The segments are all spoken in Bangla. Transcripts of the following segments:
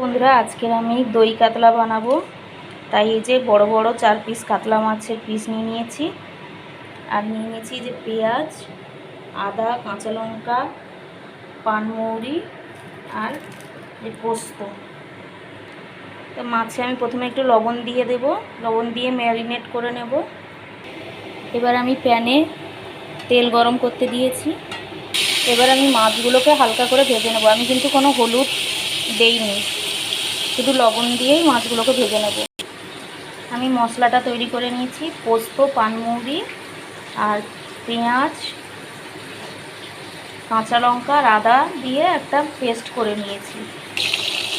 বন্ধুরা, আজকের আমি দই কাতলা বানাবো। তাই এই যে বড় বড় 4 পিস কাতলা মাছের পিস নিয়ে নিয়েছি। আর নিয়ে নিয়েছি যে পেঁয়াজ, আদা, কাঁচা লঙ্কা, পানমৌরি আর যে পোস্ত। তো মাছে আমি প্রথমে একটু লবণ দিয়ে দেব, লবণ দিয়ে ম্যারিনেট করে নেব। এবার আমি প্যানে তেল গরম করতে দিয়েছি। এবার আমি মাছগুলোকে হালকা করে ভেজে নেব। আমি কিন্তু কোনো হলুদ দেইনি, শুধু লবণ দিয়েই মাছগুলোকে ভেজে নেব। আমি মশলাটা তৈরি করে নিয়েছি। পোস্ত, পানমৌরি আর পেঁয়াজ, কাঁচা লঙ্কা আর আদা দিয়ে একটা পেস্ট করে নিয়েছি।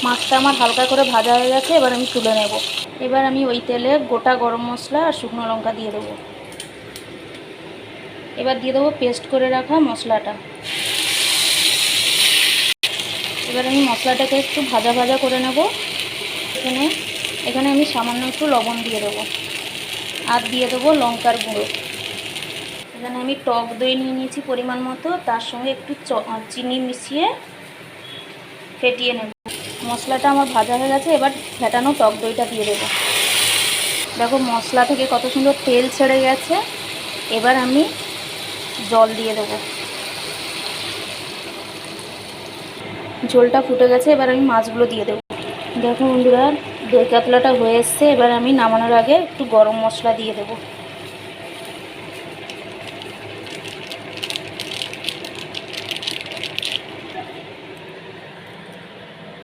মাছটা আমার হালকা করে ভাজা হয়ে গেছে, এবার আমি তুলে নেব। এবার আমি ওই তেলে গোটা গরম মশলা আর শুকনো লঙ্কা দিয়ে দেবো। এবার দিয়ে দেবো পেস্ট করে রাখা মশলাটা। এবার আমি মশলাটাকে একটু ভাজা ভাজা করে নেব। এখানে আমি সামান্য একটু লবণ দিয়ে দেবো আর দিয়ে দেবো লঙ্কার গুঁড়ো। এখানে আমি টক দই নিয়ে নিয়েছি পরিমাণ মতো, তার সঙ্গে একটু চিনি মিশিয়ে ফেটিয়ে নেব। মশলাটা আমার ভাজা হয়ে গেছে, এবার ফেটানো টক দইটা দিয়ে দেবো। দেখো মশলা থেকে কত সুন্দর তেল ছেড়ে গেছে। এবার আমি জল দিয়ে দেবো। ঝোলটা ফুটে গেছে, এবার আমি মাছগুলো দিয়ে দেবো। দেখো বন্ধুরা, দই কাতলাটা হয়ে এসছে। এবার আমি নামানোর আগে একটু গরম মশলা দিয়ে দেবো।